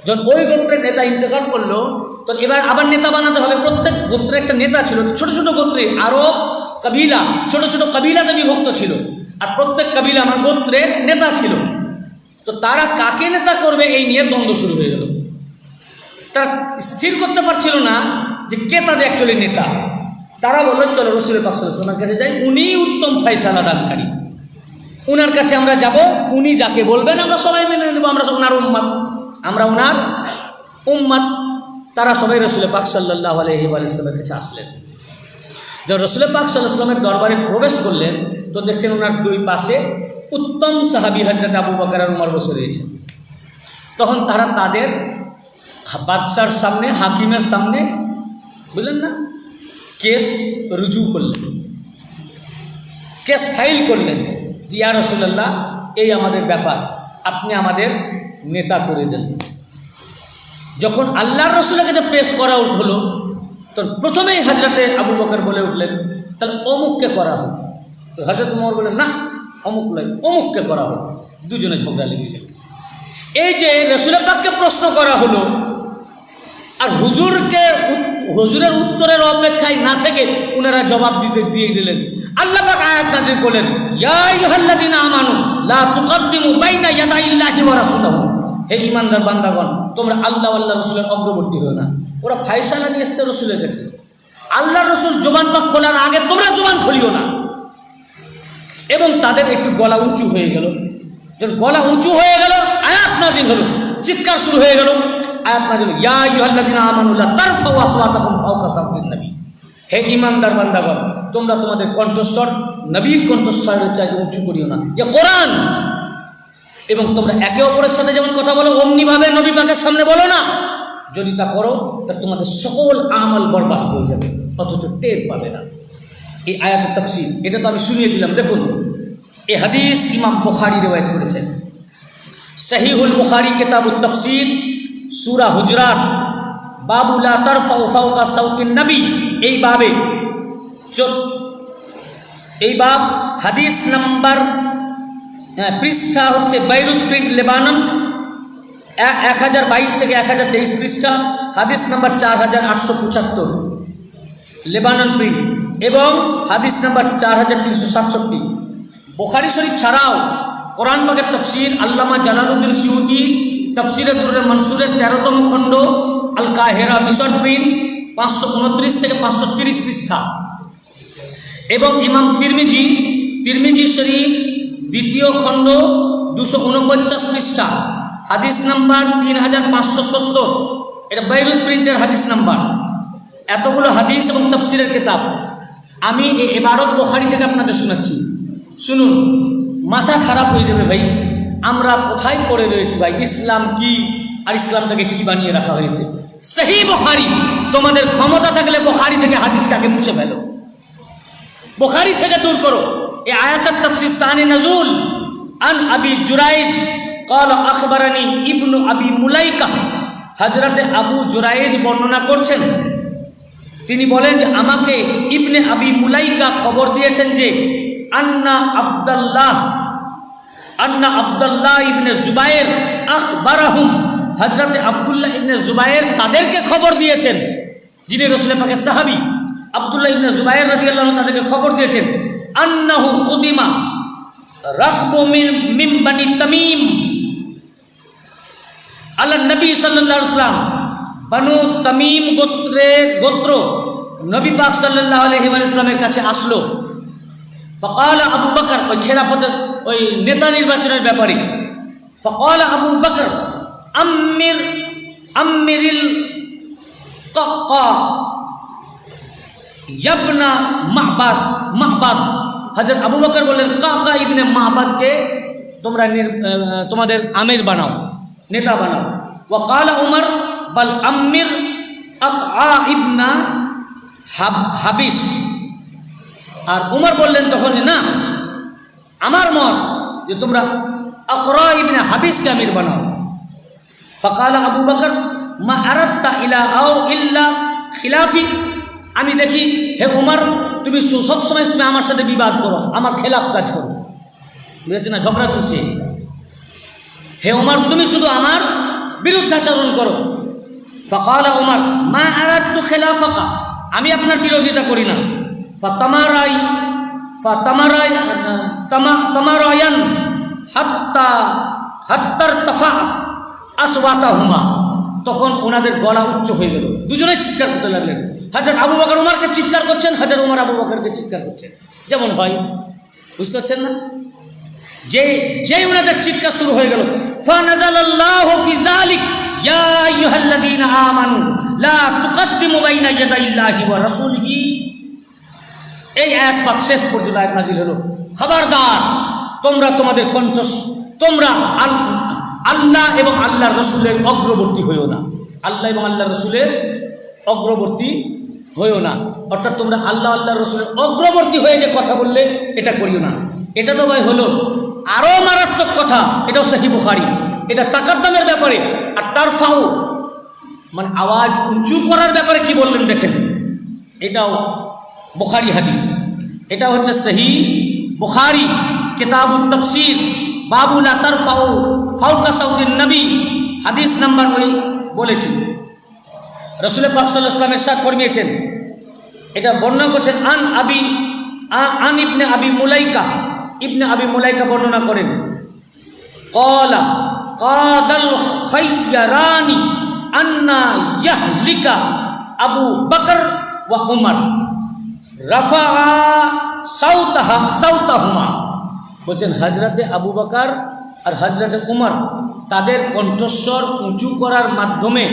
যখন ওই গোত্রের নেতা ইন্তেকাল করলো, তো এবার আবার নেতা বানাতে হবে। প্রত্যেক গোত্রের একটা নেতা ছিল, ছোট ছোট গোত্রে আরও কবিলা, ছোট ছোট কবিলাতে বিভক্ত ছিল, আর প্রত্যেক কবিলা আমার গোত্রের নেতা ছিল। তো তারা কাকে নেতা করবে এই নিয়ে দ্বন্দ্ব শুরু হয়ে গেল। তারা স্থির করতে পারছিল না যে কে তাদের অ্যাকচুয়ালি নেতা। তারা বলল চলো রাসূল পাক সাল্লাল্লাহু আলাইহি ওয়াসাল্লামের কাছে যাই, উনি উত্তম ফয়সালা দানকারী, উনার কাছে আমরা যাব, উনি যাকে বলবেন আমরা সবাই মেনে নেব, আমরা ওনার উম্মত, আমরা ওনার উম্মত। তারা সবাই রাসূল পাক সাল্লাল্লাহু আলাইহি ওয়াসাল্লামের কাছে আসলেন। যখন রাসূল পাক সাল্লাল্লাহু আলাইহি ওয়াসাল্লামের দরবারে প্রবেশ করলেন, তো দেখছেন ওনার দুই পাশে উত্তম সাহাবী হযরত আবু বকর আর উমর বসে রয়েছে। তখন তারা তাদের বাদশার সামনে, হাকিমের সামনে, বুঝলেন না, কেস রুজু করলেন, কেস ফাইল করলেন যে ইয়া রাসূলুল্লাহ, এই আমাদের ব্যাপার, আপনি আমাদের নেতা করে দেন। যখন আল্লাহর রাসূলের কাছে পেশ করা হলো, তো প্রথমেই হযরতে আবু বকর বলে উঠলেন তাহলে অমুককে করা হোক। তো হযরত উমর বললেন না, অমুক নয়, অমুককে করা হোক। দুজনে ঝগড়া লেগে গেল। এই যে রাসূল পাককে প্রশ্ন করা হলো, আর হুজুরের উত্তরের অপেক্ষায় না থেকে ওনারা জবাব দিয়ে দিলেন। আল্লাহ পাক আয়াত নাযিল করলেন, ইয়া আইয়ুহাল্লাযীনা আমানু লা তুকদ্দিমু বাইনা ইয়াদাইল্লাহি ওয়া রাসূলিহি। হে ঈমানদার বান্দাগণ, তোমরা আল্লাহ আল্লাহ রাসূলের অগ্রবর্তী হও না। ওরা ফয়সালা নিয়ে এসেছে রাসূলের কাছে, আল্লাহ রাসূল জবান পাক খোলার আগে তোমরা জবান খুলিও না। এবং তাদের একটু গলা উঁচু হয়ে গেল। যখন গলা উঁচু হয়ে গেল, আয়াত নাযিল হলো, চিৎকার শুরু হয়ে গেল। আয়াত নাযিল, ইয়া আইয়ুহাল্লাযীনা আমানু লা তারফাউ আসওয়াতাকুম ফাওকা সাওতিন নবী। হে ঈমানদার বান্দাগণ, তোমরা তোমাদের কণ্ঠস্বর নবীর কণ্ঠস্বরের চাইতে উঁচু করিও না। এ কোরআন। এবং তোমরা একে অপরের সাথে যেমন কথা বলো, অমনিভাবে নবী পাকের সামনে বলো না। যদি তা করো, তা তোমাদের সকল আমল বরবাদ হয়ে যাবে, অথচ টের পাবে না। এই আয়াতের তাফসীর, এটা তো আমি শুনিয়ে দিলাম। দেখুন, এই হাদিস ইমাম বুখারী রিওয়ায়াত করেছেন। সহিহুল বুখারী কিতাবুত তাফসীর, সূরা হুজরাত, বাবু লা তারফাউ ফাওকা সাওতিন নবী, এই বাবে এই বাব হাদিস নাম্বার, পৃষ্ঠা হচ্ছে বাইরুত প্রিন্ট লেবানন, 1022 থেকে 1023 পৃষ্ঠা, হাদিস নাম্বার 4875 লেবানন প্রিন্ট, এবং হাদিস নাম্বার 4367। বুখারী শরীফ ছাড়াও কোরআন পাকের তাফসীর আল্লামা জালালউদ্দিন সুয়ুতী তাফসীরে দুররে মনসুরের 13তম খণ্ড, আল কাহিরা মিশন প্রিন্ট, 529 থেকে 530 পৃষ্ঠা, এবং ইমাম তিরমিজি শরীফ 2য় খণ্ড 249 পৃষ্ঠা, হাদিস নাম্বার 3570। এটা বাইরুত প্রিন্টের হাদিস নাম্বার। এতগুলো হাদিস এবং তাফসীরের কিতাব আমি এই ইবারত বুখারী থেকে আপনাদের শোনাচ্ছি। শুনুন, মাথা খারাপ হয়ে যাবে ভাই। আমরা কোথায় পড়ে রয়েছি ভাই? ইসলাম কি, আর ইসলামটাকে কি বানিয়ে রাখা হয়েছে। সহিহ বুখারী, তোমাদের ক্ষমতা থাকলে বুখারী থেকে হাদিসটাকে মুছে ফেলো, বুখারী থেকে দূর করো। এই আয়াতের তাফসীর শানে নজুল, আন আবি জুরাইজ قال اخبرني ابن ابي মুলাইকা। হযরতে আবু জুরাইজ বর্ণনা করছেন, তিনি বলেন যে আমাকে ইবনে আবি মুলাইকা খবর দিয়েছেন যে আন্না আব্দুল্লাহ ইবনে জুবায়ের আখবারাহুম, হযরতে আব্দুল্লাহ ইবনে জুবায়ের তাদেরকে খবর দিয়েছেন, যিনি রাসূল পাকের সাহাবী আব্দুল্লাহ ইবনে জুবায়ের রাদিয়াল্লাহু আনহু তাদেরকে খবর দিয়েছেন, আন্নাহু কুদিমা রাকবু মিন বানি তামিম আলা নবী সাল্লাল্লাহু আলাইহি ওয়াসাল্লাম। বানু তামিম গোত্র নবী পাক সাল্লাল্লাহু আলাইহি ওয়াসাল্লামের কাছে আসলো। ফকাল আবু বকর, ওই খেলাফতের ওই নেতা নির্বাচনের ব্যাপারে, ফকাল আবু বকর আমিরিল কাকা ইয়াবনা মাহবাদ। হযরত আবু বকর বললেন, কাকা ইবনে মাহবাদকে তোমরা তোমাদের আমির বানাও, নেতা বানাও। ওয়াকাল উমর বল আমির আকআ ইবনা হাবিস। আর উমর বললেন তখন, না, আমার মত যে তোমরা আকরা ইবনে হাবিসকে আমির বানাও। ফকাল আবু বকর মা আরাদতা ইলা আও ইল্লা খিলাফি। আমি দেখি হে উমর, তুমি সবসময় তুমি আমার সাথে বিবাদ করো, আমার খেলাফ কাজ করো, বুঝেছি না, ঝগড়া চলছে। হে উমর, তুমি শুধু আমার বিরুদ্ধাচরণ করো। ফাকালা উমর মা আরাদতু খিলাফাকা, আমি আপনার বিরোধিতা করি না। ফাতামারায়ান হাত্তার তাফা আসওয়াতাহুমা, তখন ওনাদের গলা উচ্চ হয়ে গেল, দুজনে চিৎকার করতে লাগলেন। হযরত আবু বকর উমরকে চিৎকার করছেন, হযরত উমর আবু বকরকে চিৎকার করছেন, যেমন হয়। বুঝতে পারছেন না? যেই ওনাদের চিৎকার শুরু হয়ে গেল, ফানাজালাল্লাহু ফি যালিক ইয়া আইয়ুহাল্লাযীনা আমানু লা তুকদ্দিমু বাইনা ইয়াদাইল্লাহি ওয়া রাসূলিহি। এই আয়াত পাক শেষ পর্যন্ত আয়াত নাযিল হলো, খবরদার তোমরা তোমাদের তোমরা আল্লাহ এবং আল্লাহর রসুলের অগ্রবর্তী হইও না, আল্লাহ এবং আল্লাহর রসুলের অগ্রবর্তী হইও না। অর্থাৎ তোমরা আল্লাহ আল্লাহর রসুলের অগ্রবর্তী হয়ে যে কথা বললে এটা করিও না। এটা তো ভাই হলো আরও মারাত্মক কথা, এটাও সহিহ বুখারী, এটা তাকাদ্দুমের ব্যাপারে। আর তারফাউ মানে আওয়াজ উঁচু করার ব্যাপারে কি বললেন দেখেন, এটাও বুখারী হাদিস, এটা হচ্ছে সহিহ বুখারী কিতাবুত তাফসীর বাবু লা তারফাউ ফাওকা সাউতিন নবী, হাদিস নাম্বার ওই বলেছি। রাসূল পাক সাল্লাল্লাহু আলাইহি ওয়াসাল্লাম ইরশাদ ফরমিয়েছেন, এটা বর্ণনা করছেন আন ইবনে আবি মুলাইকা বর্ণনা করেন, ক্বালা কাদাল খায়রানি আন্না ইয়াহলিকা আবু বকর ওয়া উমর রাফা সাউতাহুমা। বলছেন হযরতে আবু বকর আর হযরতে উমর তাদের কণ্ঠস্বর উঁচু করার মাধ্যমে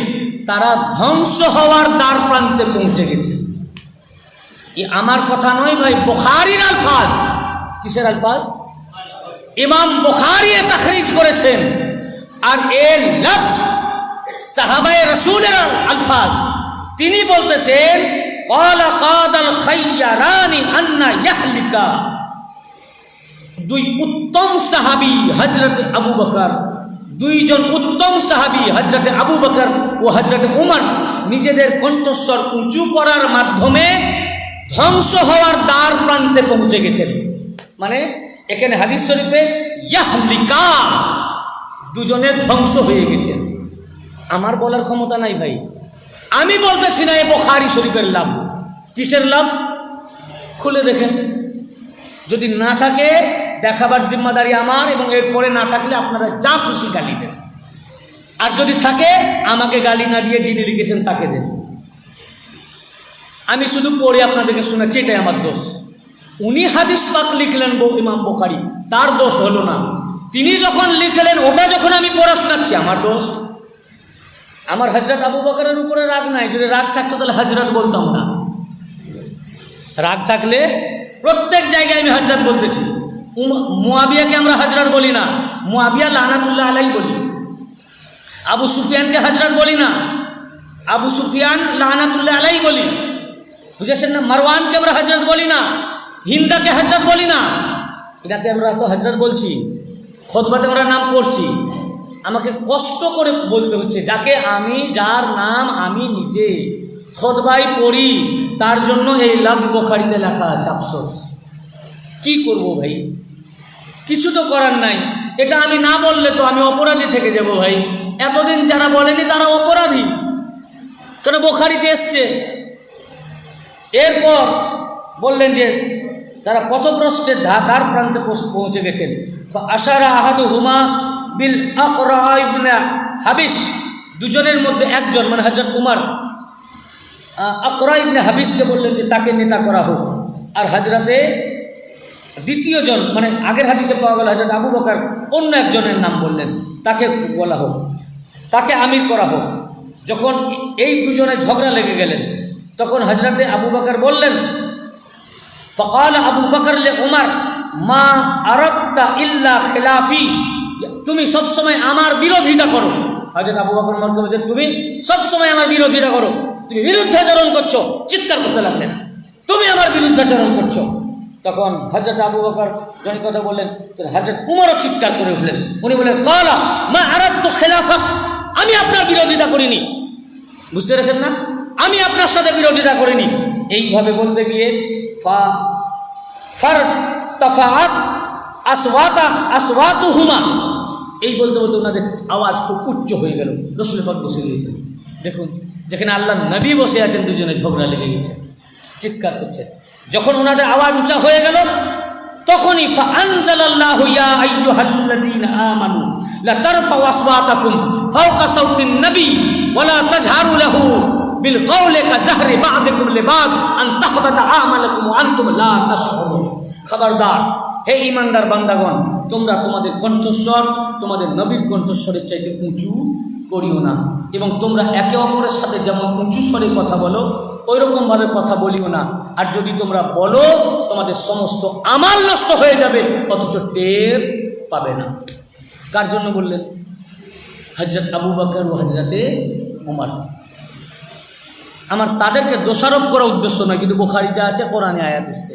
তারা ধ্বংস হওয়ার দ্বার প্রান্তে পৌঁছে গেছে। এ আমার কথা নয় ভাই, বুখারীর আলফাজ। কিসের আলফাজ? ইমাম বুখারী তাখরিজ করেছেন, আর এর লফজ সাহাবায়ে রাসূলের আলফাজ। তিনি বলতেছেন ক্বালা কাদাল খায়রানি আন্না ইয়াহলিকা, দুই উত্তম সাহাবী হযরত আবু বকর, দুইজন উত্তম সাহাবী হযরত আবু বকর ও হযরত উমর নিজেদের কণ্ঠস্বর উঁচু করার মাধ্যমে ধ্বংস হওয়ার দ্বার প্রান্তে পৌঁছে গেছেন। মানে এখানে হাদিস শরীফে ইয়াহলিকা, দুজনে ধ্বংস হয়ে গেছেন। আমার বলার ক্ষমতা নাই ভাই, আমি বলতেছি না, এ বুখারী শরীফের লফজ। কিসের লফজ? খুলে দেখেন, যদি না থাকে দেখাবার জিম্মাদারি আমার, এবং এরপরে না থাকলে আপনারা যা খুশি গালি দেন, আর যদি থাকে আমাকে গালি না দিয়ে যিনি লিখেছেন তাকে দেন। আমি শুধু পড়ে আপনাদেরকে শোনাচ্ছি, এটাই আমার দোষ। উনি হাদিস পাক লিখলেন ইমাম বুখারী, তার দোষ হলো না। তিনি যখন লিখলেন ওটা যখন আমি পড়া শোনাচ্ছি, আমার দোষ। আমার হযরত আবু বকরের উপরে রাগ নাই, যদি রাগ থাকতো তাহলে হযরত বলতাম না। রাগ থাকলে প্রত্যেক জায়গায় আমি হযরত বলতেছি। মুয়াবিয়াকে আমরা হযরত বলি না, মুয়াবিয়া লানাতুল্লাহ আলাইহি বলি। আবু সুফিয়ানকে হযরত বলি না, আবু সুফিয়ান লানাতুল্লাহ আলাইহি বলি। বুঝেছেন না? মারওয়ানকে আমরা হযরত বলি না, হিন্দাকে হযরত বলি না। এটাকে আমরা তো হযরত বলছি, খুতবাতে আমরা নাম পড়ছি। আমাকে কষ্ট করে বলতে হচ্ছে, যার নাম আমি নিজে খুতবায় পড়ি, তার জন্য এই লফজ বুখারীতে লেখা আছে। আফসোস, কি করব ভাই, কিছু তো করার নাই। এটা আমি না বললে তো আমি অপরাধী থেকে যাব ভাই। এতদিন যারা বলেনি তারা অপরাধী, তারা বুখারীতে এসছে। এরপর বললেন যে তারা পথভ্রষ্টের দ্বার প্রান্তে পৌঁছে গেছেন। আশারা আহাদুহুমা বিল আকরা ইবনে হাবিস, দুজনের মধ্যে একজন মানে হযরত উমর আকরা ইবনে হাবিসকে বললেন যে তাকে নেতা করা হোক। আর হযরতে দ্বিতীয়জন মানে আগের হাদিসে পাওয়া গেল হযরত আবু বকর অন্য একজনের নাম বললেন, তাকে বলা হোক, তাকে আমির করা হোক। যখন এই দুজনে ঝগড়া লেগে গেলেন, তখন হযরতে আবু বকর বললেন, ফাকাল আবু বকর লে উমর মা আরাদতা ইল্লা খিলাফি, তুমি সবসময় আমার বিরোধিতা করো। হযরত আবু বকর উমরকে বলছেন, তুমি সবসময় আমার বিরোধিতা করো, তুমি বিরুদ্ধাচরণ করছো। চিৎকার করতে লাগলেন, তুমি আমার বিরুদ্ধাচরণ করছো। তখন হযরত আবু বকর যখন কথা বললেন, হযরত উমরও চিৎকার করে উঠলেন। উনি বললেন, কালা মা আরাদতু খিলাফাক, আমি আপনার বিরোধিতা করিনি। বুঝতে পেরেছেন না? আমি আপনার সাথে বিরোধিতা করিনি। এইভাবে বলতে গিয়ে ফারতাফাআত আসওয়াতুহুমা, এই বলতে বলতে ওনাদের আওয়াজ খুব উচ্চ হয়ে গেল। রসুল পাক বসে গিয়েছেন। দেখুন, যেখানে আল্লাহ নবী বসে আছেন, দুজনে ঝগড়া লেগে গেছে, চিৎকার করছে। যখন ওনাদের আওয়াজ উঁচা হয়ে গেল, তখনই ফাআনজালাল্লাহু ইয়া আইয়ুহাল্লাযীনা আমানু লা তারফাউ আসওয়াতাকুম ফাওকা সাওতিন নবী ওয়া লা তাজহারু লাহু বিল কওলি কাজাহরি বা'দিকুম লিবা'দ আন তাহবাতা আমালাকুম ওয়া আনতুম লা তাশউরুন। খবরদার, হে ঈমানদার বান্দাগণ, তোমরা তোমাদের কণ্ঠস্বর তোমাদের নবীর কণ্ঠস্বরের চাইতে উঁচু করিও না, এবং তোমরা একে অপরের সাথে যেমন উঁচু স্বরে কথা বলো ওই রকমভাবে কথা বলিও না। আর যদি তোমরা বলো, তোমাদের সমস্ত আমাল নষ্ট হয়ে যাবে, অথচ টের পাবে না। কার জন্য বললেন? হযরত আবু বকর ও হযরতে ওমর। আমার তাদেরকে দোষারোপ করা উদ্দেশ্য নয়, কিন্তু বুখারীতে আছে, কোরআনে আয়াত এসেছে।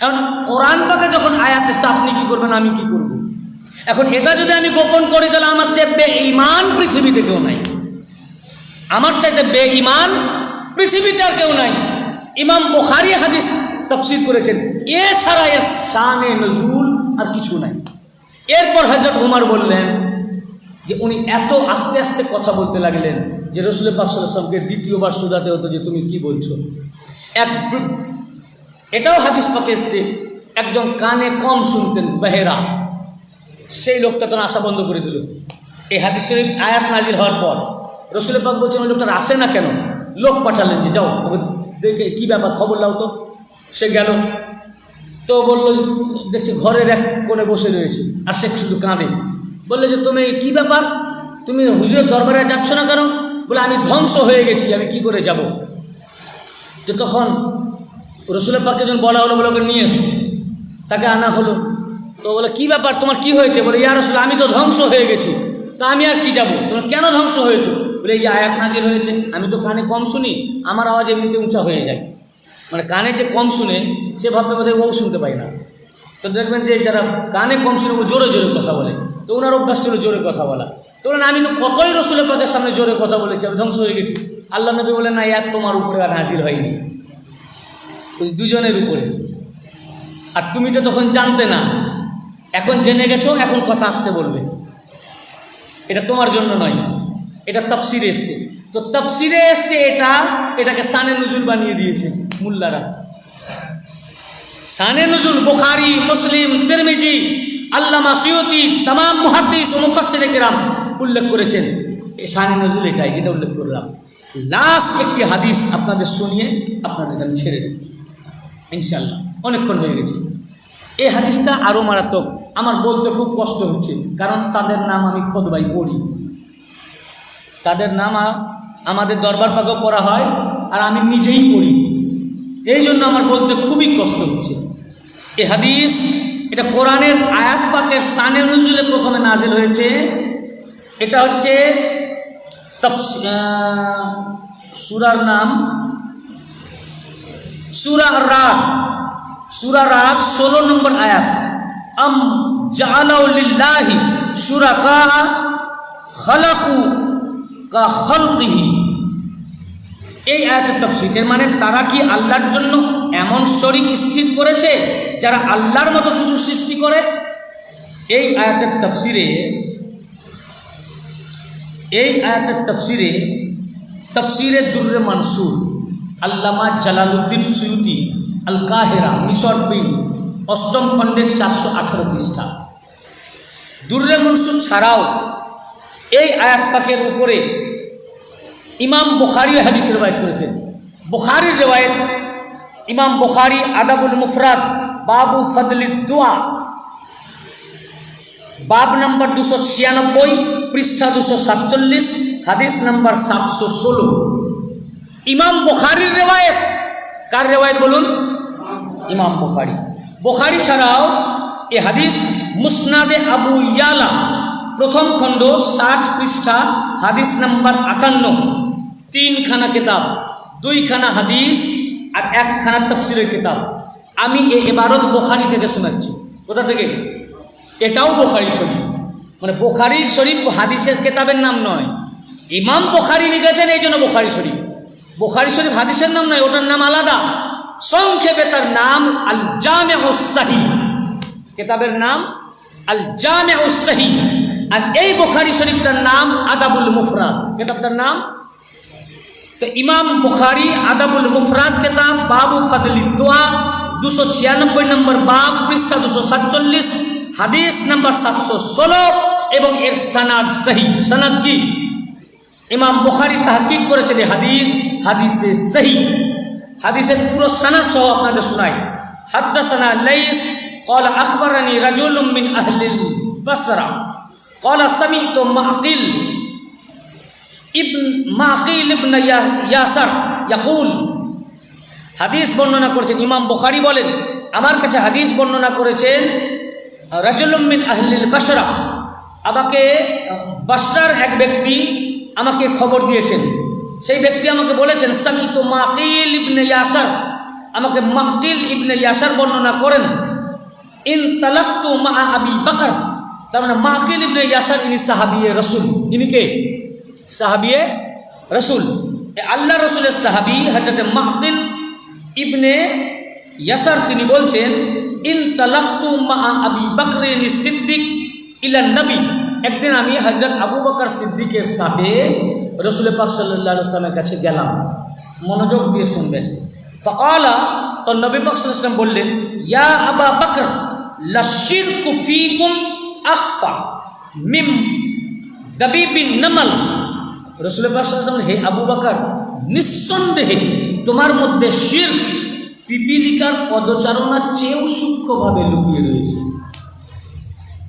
এখন কোরআন পাকে যখন আয়াত এসেছে, আপনি কি করবেন, আমি কি করব? এখন এটা যদি আমি গোপন করি, তাহলে আমার চেয়ে বেঈমান পৃথিবীতে কেউ নাই। আমার চাইতে বেঈমান পৃথিবীতে আর কেউ নাই। ইমাম বুখারী হাদিস তাফসীর করেছেন, এছাড়া এর শানে নজুল আর কিছু নাই। এরপর হযরত ওমর বললেন যে উনি এত আস্তে আস্তে কথা বলতে লাগলেন যে রাসূল পাক সাল্লাল্লাহু আলাইহি ওয়াসাল্লামকে দ্বিতীয়বার শোধাতে হতো যে তুমি কি বলছো। এটাও হাদিস পাকে এসছে, একজন কানে কম শুনতেন, বেহেরা, সেই লোকটা তখন আসা বন্ধ করে দিল। এই হাদিস শরীফ আয়াত নাজিল হওয়ার পর রাসূল পাক বলছেন, ওই লোকটার আসে না কেন? লোক পাঠালেন যে যাও দেখে কী ব্যাপার, খবর লাও তো। সে গেল, তো বললো, দেখছি ঘরের এক কোণে বসে রয়েছে, আর সে শুধু কাঁদে। বললো যে তুমি কী ব্যাপার, তুমি হুজুরের দরবারে যাচ্ছ না কেন? বলে আমি ধ্বংস হয়ে গেছি, আমি কি করে যাব? তো তখন রাসূলের পাককে যখন বলা হলো, বলে ওকে নিয়ে এসো। তাকে আনা হলো। তো বলে কী ব্যাপার, তোমার কি হয়েছে? বলে ইয়া রাসূল, আমি তো ধ্বংস হয়ে গেছি, তা আমি আর কি যাব? তোমার কেন ধ্বংস হয়েছে? বলে এই যে আয়াত নাজিল হয়েছে, আমি তো কানে কম শুনি, আমার আওয়াজ এমনিতে উঁচা হয়ে যায়। মানে কানে যে কম শুনে সে ভাববে বোধহয় ও শুনতে পায় না। তো দেখবেন যে যারা কানে কম শুনে ও জোরে জোরে কথা বলে, তো ওনার অভ্যাস ছিল জোরে কথা বলা। তো বলেন আমি তো কতই রাসূলের পাকের সামনে জোরে কথা বলেছি, আমি ধ্বংস হয়ে গেছি। আল্লাহ নবী বলেন না, এক তোমার উপরে আর নাজিল হয়নি, ওই দুজনের উপরে। আর তুমি তো তখন জানতে না, এখন জেনে গেছো, এখন কথা আসতে বলবে। এটা তোমার জন্য নয়, এটা তাফসিরে এসছে। তো তাফসিরে এসছে এটাকে শানে নুজুল বানিয়ে দিয়েছে মুল্লারা। শানে নুজুল বুখারী, মুসলিম, তিরমিজি, আল্লামা সুয়ুতি, তামাম মুহাদ্দিস ও মুফাসসিরে কিরাম উল্লেখ করেছেন। এই শানে নুজুল এটাই, যেটা উল্লেখ করলাম। লাস্ট একটি হাদিস আপনাদের শুনিয়ে আপনাদের আমি ছেড়ে দেব ইনশাআল্লাহ, অনেকক্ষণ হয়ে গেছে। এই হাদিসটা আরও মারাত্মক, আমার বলতে খুব কষ্ট হচ্ছে, কারণ তাদের নাম আমি খুতবায় পড়ি, তাদের নাম আমাদের দরবার পাকেও পড়া হয়, আর আমি নিজেই পড়ি, এই জন্য আমার বলতে খুবই কষ্ট হচ্ছে। এই হাদিস, এটা কোরআনের আয়াত পাকের শানে নুজুলে প্রথমে নাজিল হয়েছে। এটা হচ্ছে সূরার নাম সূরা আর-রাদ, সূরা রাদ 16 নম্বর আয়াত। আম জাআলাউ লিল্লাহি শুরাকা খালাকু কা খালকিহি। এই আয়াতের তাফসীর, এর মানে তারা কি আল্লাহর জন্য এমন শরীক স্থির করেছে যারা আল্লাহর মতো কিছু সৃষ্টি করে? এই আয়াতের তাফসীরে তাফসীরে দুররে মানসুর, আল্লামা জালালউদ্দিন সুয়ুতি, আল কাহিরা, মিশর প্রিন্ট, 8ম খণ্ডের 418 পৃষ্ঠা। দুররে মানসুর ছাড়াও এই আয়াত পাকের উপরে ইমাম বুখারী হাদিস রিওয়ায়াত করেছেন। বুখারীর রিওয়ায়াত, ইমাম বুখারী আদাবুল মুফরাদ, বাবু ফদলিদ দুআ, বাব নম্বর 296, পৃষ্ঠা 247, হাদিস নম্বর 716। ইমাম বুখারীর রিওয়ায়াত। কার রিওয়ায়াত বলুন? ইমাম বুখারী। বুখারী ছাড়াও এই হাদিস মুসনাদে আবু ইয়ালা, 1ম খণ্ড, 60 পৃষ্ঠা, হাদিস নম্বর 58, 3খানা কিতাব, 2খানা হাদিস আর 1খানা তাফসীরের কিতাব। আমি এই ইবারত বুখারী থেকে শোনাচ্ছি। কোথা থেকে? এটাও বুখারী শরীফ, মানে বুখারী শরীফ হাদিসের কিতাবের নাম নয়, ইমাম বুখারী লিখেছেন, এই জন্য বুখারী শরীফ। বুখারী শরীফ হাদিসের নাম নয়, ওটার নাম আলাদা। সংক্ষেপে তার নাম আল জামিউস সহিহ, কিতাবের নাম আল জামিউস সহিহ। আর এই বুখারী শরীফটার নাম আদাবুল মুফরাদ। কিতাবটার নাম তো ইমাম বুখারী আদাবুল মুফরাদ কিতাব, বাবু ফাদলি দোয়া, 296 নম্বর বাব, পৃষ্ঠা 247, হাদিস নাম্বার 716 এবং এর সনদ সহি। সনদ কি? ইমাম বুখারী তাহকিক করেছেন এই হাদিসে সহি। হাদিসের পুরো সনদ সহ আপনাদের শোনাই। হাদাসানা লাইস قال اخبرني رجل من اهل البصره قال سمعت معقيل ابن ياسر يقول। হাদিস বর্ণনা করেছেন ইমাম বুখারী বলেন, আমার কাছে হাদিস বর্ণনা করেছেন রাজুলুম মিন আহলিল বাসরা, আমাকে বাসরার এক ব্যক্তি আমাকে খবর দিয়েছেন। সেই ব্যক্তি আমাকে বলেছেন সামিতু মাকিল ইবনে ইয়াসার, আমাকে মাকিল ইবনে ইয়াসার বর্ণনা করেন ইনতালাকতু মা আবি বকর, তার মানে মাকিল ইবনে ইয়াসার ইনি সাহাবিয়ে রাসূল। ইনি কে? সাহাবিয়ে রাসূল। আল্লাহ রাসূলের সাহাবী হযরত মাকিল ইবনে ইয়াসার তিনি বলছেন ইনতালাকতু মা আবি বকর সিদ্দিক ইলা নবী, একদিন আমি হযরত আবু বকর সিদ্দিকের সাথে রাসূল পাক সাল্লাল্লাহু আলাইহি ওয়াসাল্লামের কাছে গেলাম। মনোযোগ দিয়ে শুনবেন। ফাকালা, তো নবী পাক সাল্লাল্লাহু আলাইহি ওয়াসাল্লাম বললেন ইয়া আবা বকর লাশিরকু ফীকুম আখফা মিম দাবিবিন নামল। রাসূল পাক সাল্লাল্লাহু আলাইহি ওয়াসাল্লাম, হে আবু বকর, নিঃসন্দেহে তোমার মধ্যে শিরক পিপীলিকার পদচারণার চেয়েও সূক্ষ্মভাবে লুকিয়ে রয়েছে।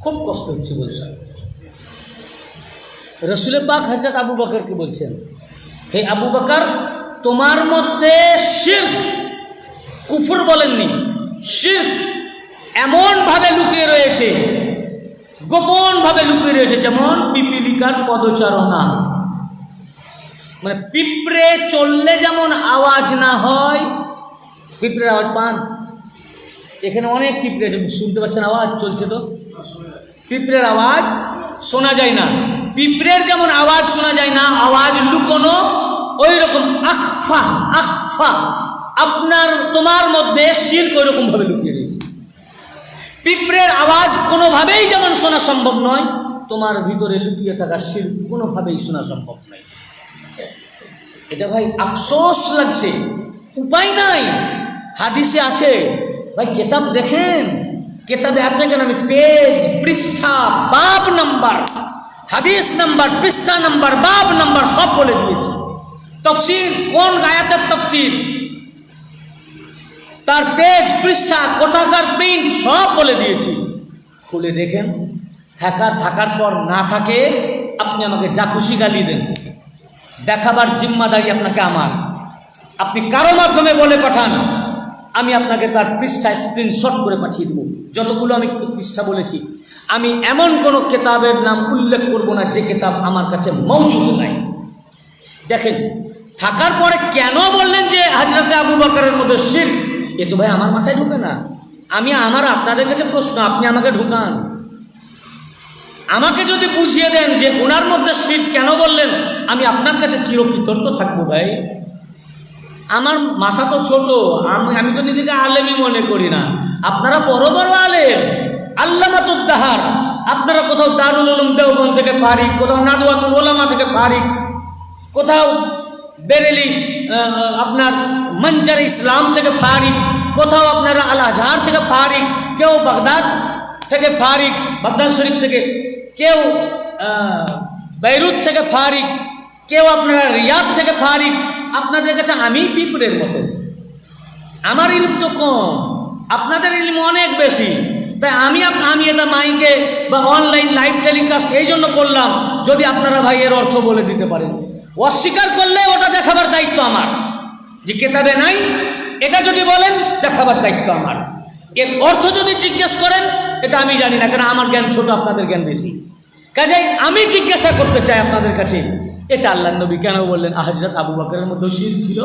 খুব কষ্ট হচ্ছে বলছে রাসূল পাক হযরত আবু বকরকে বলছেন, হে আবু বকর, তোমার মধ্যে শিরক, কুফর বলেননি, শিরক এমনভাবে লুকিয়ে রয়েছে, গোপনভাবে লুকিয়ে রয়েছে, যেমন পিপীলিকার পদচারণা। মানে পিঁপড়ে চললে যেমন আওয়াজ না হয়, পিঁপড়ের আওয়াজ পান? এখানে অনেক পিঁপড়ে আছে, শুনতে পাচ্ছেন আওয়াজ? চলছে তো? পিঁপড়ের আওয়াজ শোনা যায় না। পিঁপড়ের যেমন আওয়াজ শোনা যায় না, আওয়াজ লুকোনো, ওই রকম আখফা আখফা তোমার মধ্যে শিরক ওই রকম ভাবে লুকিয়ে রয়েছে। পিঁপড়ের আওয়াজ কোনোভাবেই যেমন শোনা সম্ভব নয়, তোমার ভিতরে লুকিয়ে থাকা শিরক কোনোভাবেই শোনা সম্ভব নয়। এটা ভাই আফসোস লাগছে, উপায় নাই। হাদিসে আছে ভাই, কেতাব দেখেন, কেতাবে আছে কেন? আমি পেজ, পৃষ্ঠা, বাব নাম্বার, হাদিস নাম্বার, পৃষ্ঠা নাম্বার, বাব নাম্বার সব বলে দিয়েছি। তাফসীর, কোন আয়াতের তাফসীর, তার পেজ, পৃষ্ঠা, কোথাকার প্রিন্ট সব বলে দিয়েছি। খুলে দেখেন। থাকার পর না থাকে আপনি আমাকে যা খুশি গালি দেন, দেখাবার জিম্মাদারি আপনাকে আমার। আপনি কারো মাধ্যমে বলে পাঠান, আমি আপনাকে তার পৃষ্ঠা স্ক্রিনশট করে পাঠিয়ে দেব। যতগুলো আমি পৃষ্ঠা বলেছি, আমি এমন কোনো কেতাবের নাম উল্লেখ করব না যে কেতাব আমার কাছে মৌজুদ নাই। দেখেন, থাকার পরে কেন বললেন যে হযরত আবু বকরের মধ্যে শিরক? এ তো ভাই আমার মাথায় ঢুকে না। আপনাদের কাছে প্রশ্ন, আপনি আমাকে ঢুকান। আমাকে যদি বুঝিয়ে দেন যে ওনার মধ্যে শিরক কেন বললেন, আমি আপনার কাছে চিরকৃতজ্ঞ থাকবো ভাই। আমার মাথা তো ছোট, আমি তো নিজেকে আলেমই মনে করি না। আপনারা বড় বড় আলেম, আল্লামাতুদ দাহার। আপনারা কোথাও দারুল উলুম দেওবন্দ থেকে ফারিক, কোথাও নাদওয়াতুল উলামা থেকে ফারিক, কোথাও বেরেলি আপনার মঞ্জার ইসলাম থেকে ফারিক, কোথাও আপনারা আল আজহার থেকে ফারিক, কেউ বাগদাদ থেকে ফারিক, বাগদাদ শরীফ থেকে, কেউ বেইরুত থেকে ফারিক, কেউ আপনারা রিয়াদ থেকে ফারিক। আপনাদের কাছে আমি পিঁপড়ের মতো, আমার ইলম তো কম, আপনাদের ইলম অনেক বেশি। তাই আমি এটা মাইকে বা অনলাইন লাইভ টেলিকাস্ট এই জন্য করলাম, যদি আপনারা ভাই এর অর্থ বলে দিতে পারেন। অস্বীকার করলে ওটা দেখাবার দায়িত্ব আমার, যে কেতাবে নাই এটা যদি বলেন দেখাবার দায়িত্ব আমার। এর অর্থ যদি জিজ্ঞেস করেন, এটা আমি জানি না, কারণ আমার জ্ঞান ছোট, আপনাদের জ্ঞান বেশি। কাজেই আমি জিজ্ঞাসা করতে চাই আপনাদের কাছে, এটা আল্লাহর নবী কেন বললেন হযরত আবু বকরের মধ্যে শিরক ছিল?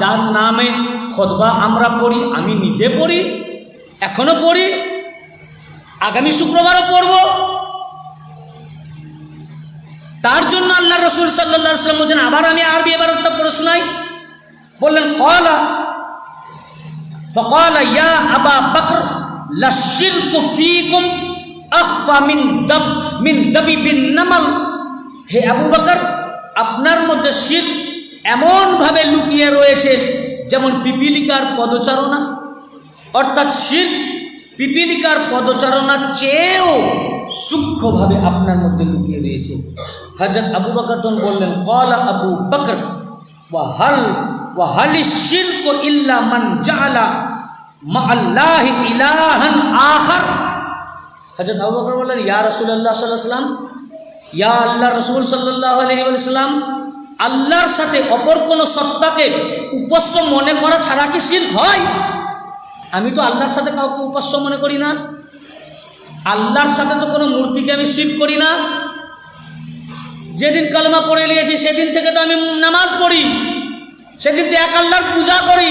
যার নামে খুতবা আমরা পড়ি, আমি নিজে পড়ি, এখনো পড়ি, আগামী শুক্রবারও পড়ব, তার জন্য আল্লাহ রাসূল সাল্লাল্লাহু আলাইহি ওয়াসাল্লাম বলেন, আবার আমি আরবি ইবারতটা পড়ে শোনাই। বললেন ফাকালা ইয়া আবা বকর লাশিরকু ফীকুম আখফা মিন দাবিবিন নামাল। হে আবু বকর, আপনার মধ্যে শিরক এমন ভাবে লুকিয়ে রয়েছে যেমন পিপীলিকার পদচারণা। অর্থাৎ শিরক পিপীলিকার পদচারণার চেয়েও সূক্ষ্মভাবে আপনার মধ্যে লুকিয়ে রয়েছে। হযরত আবু বকর তখন বললেন, ক্বালা আবু বকর ওয়া হালিশ শিরকু ইল্লা মান জাআলা মা'আল্লাহি ইলাহান আখার। হযরত আবু বকর বললেন, ইয়া রাসূলুল্লাহ সাল্লাল্লাহু আলাইহি ওয়াসাল্লাম, ইয়া আল্লাহর রাসূল সাল্লাল্লাহু আলাইহি ওয়াসাল্লাম, আল্লাহর সাথে অপর কোনো সত্তাকে উপাস্য মনে করা ছাড়া কি শিরক হয়? আমি তো আল্লাহর সাথে কাউকে উপাস্য মনে করি না, আল্লাহর সাথে তো কোনো মূর্তিকে আমি শিরক করি না। যেদিন কালেমা পড়ে নিয়েছি সেদিন থেকে তো আমি নামাজ পড়ি, সেদিন তো এক আল্লাহর পূজা করি,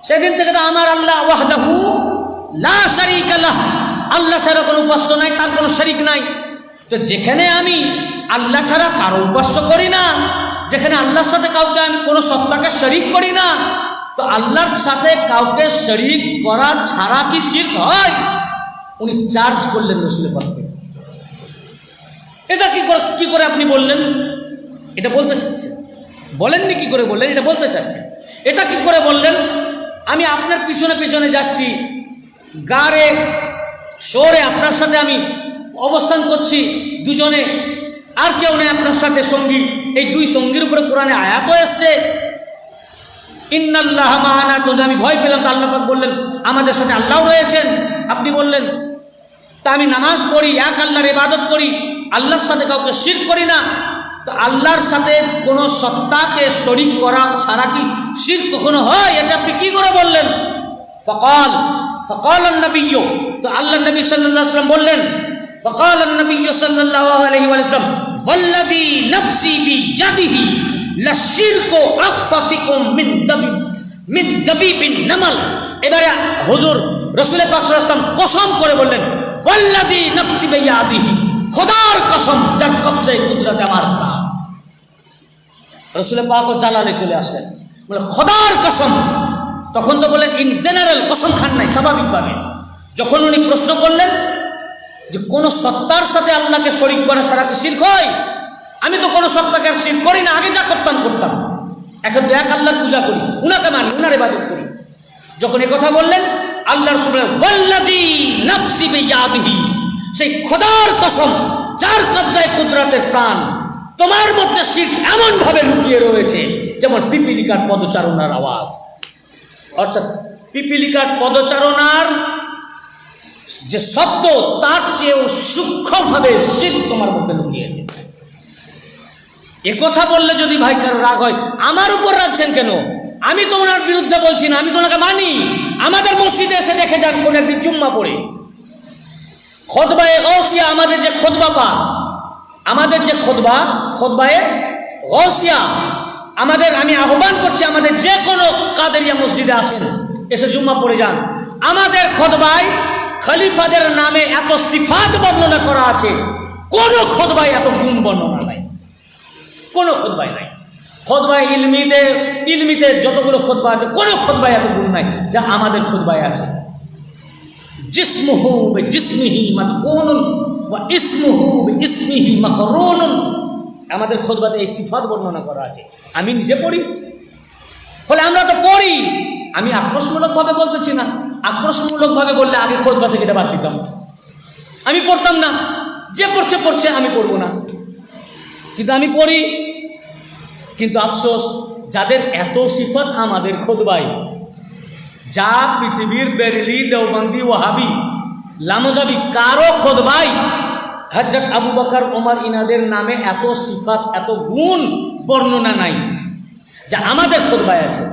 সেদিন থেকে তো আমার আল্লাহ ওয়াহদাহু লা শারীকা লাহ, আল্লাহ ছাড়া কোনো উপাস্য নাই, তার কোনো শরীক নাই। তো যেখানে আমি আল্লাহ ছাড়া কারো উপাস্য করি না, যেখানে আল্লাহর সাথে কাউকে আমি কোনো সত্তাকে শরীক করি না, তো আল্লাহর সাথে কাউকে শরীক করা ছাড়া কি শিরক হয়? উনি চার্জ করলেন রাসূল পাককে। এটা কি করে আপনি বললেন? এটা বলতে চাচ্ছেন, বলেননি কি করে বললেন, এটা বলতে চাচ্ছেন। এটা কি করে বললেন? আমি আপনার পিছনে পিছনে যাচ্ছি, গাড়ে শহরে আপনার সাথে আমি অবস্থান করছি দুজনে, আর কেউ নেই আপনার সাথে সঙ্গী। এই দুই সঙ্গীর উপরে কোরআনে আয়াতও এসছে, ইন্নাল্লাহা মা'ানা। তো আমি ভয় পেলাম, তো আল্লাহ পাক বললেন আমাদের সাথে আল্লাহও রয়েছেন। আপনি বললেন তা আমি নামাজ পড়ি, এক আল্লাহর ইবাদত করি, আল্লাহর সাথে কাউকে শিরক করি না। তো আল্লাহর সাথে কোনো সত্তাকে শরীক করা ছাড়া কি শিরক কখনো হয়? এটা আপনি কি করে বললেন? ফাকাল আন-নবী, তো আল্লাহ নবী সাল্লাল্লাহু আলাইহি ওয়াসাল্লাম বললেন, ফাকাল আন-নবী সাল্লাল্লাহু আলাইহি ওয়াসাল্লাম, ওয়াল্লাযী নাফসি বিয়াদিহি লাশিরকু আখফা ফিকুম মিন দাবিবিন নামাল। এবারে হুজুর রাসূল পাক সাল্লাল্লাহু আলাইহি ওয়াসাল্লাম কসম করে বললেন, ওয়াল্লাযী নাফসি বিয়াদিহি, খোদার কসম যার কবজায় কুদরত আমার প্রাণ। রাসূল পাকও জালালে চলে আসলেন, বলে খোদার কসম। তখন তো বলেন ইন জেনারেল, কসম খান নাই, স্বাভাবিকভাবে। যখন উনি প্রশ্ন করলেন যে কোন সত্তার সাথে আল্লাহকে শরীক করা ছাড়া কি শিরক হয়? আমি তো কোনো সত্তাকে শিরক করি না, আগে যা করতাম। এখন তো এক আল্লাহর পূজা করি, উনাকে মানি, উনার ইবাদত করি। যখন এই কথা বললেন, আল্লাহ রাসূল বললেন, ওয়াল্লাযী নাফসি বিয়াদিহি, সেই খোদার কসম যার কবজায় কুদরতের প্রাণ, তোমার মধ্যে শিরক এমন ভাবে লুকিয়ে রয়েছে যেমন পিপীলিকার পদচারণার আওয়াজ। অর্থাৎ পিপীলিকার পদচারণার যে শব্দ, তার চেয়েও সূক্ষ্মভাবে শিরক তোমার মধ্যে লুকিয়েছে। এ কথা বললে যদি ভাই কারো রাগ হয়, আমার উপর রাখছেন কেন? আমি তো ওনার বিরুদ্ধে বলছি না, আমি তো ওনাকে মানি। আমাদের মসজিদে এসে দেখে যান, কোন একদিন জুম্মা পড়ে খুতবায়ে গাউসিয়া, আমাদের যে খুতবা পা, আমাদের যে খুতবায়ে গাউসিয়া, আমি আহ্বান করছি, আমাদের যে কোনো কাদেরিয়া মসজিদে আসেন, এসে জুম্মা পড়ে যান। আমাদের খুতবায় খলিফাদের নামে এত সিফাত বর্ণনা করা আছে, কোন খুতবায় এত গুণ বর্ণনা নাই, কোন খুতবায় নাই। খুতবায় ইলমিতে যতগুলো খুতবা আছে, কোন খুতবায় এত গুণ নাই যা আমাদের খুতবায় আছে। জিসমুহু বিজিসমিহি মাদফুনুন ওয়া ইসমুহু বিইসমিহি মাকরুনুন। আমাদের খুতবাতে এই সিফাত বর্ণনা করা আছে। আমি নিজে পড়ি, ফলে আমরা তো পড়ি। আমি আক্রোশমূলকভাবে বলতেছি না, আক্রোশমূলকভাবে বললে আগে খুতবা থেকে এটা বাদ দিতাম, আমি পড়তাম না। যে পড়ছে আমি পড়বো না, কিন্তু আমি পড়ি। কিন্তু আফসোস, যাদের এত সিফাত আমাদের খুতবায়, যা পৃথিবীর বেরেলি, দেওবন্দি, ওয়াহাবি, লামজাবি কারো খুতবায় হযরত আবু বকর, ওমর ইনাদের নামে এত সিফাত, এত গুণ বর্ণনা নাই যা আমাদের খুতবায় আছে।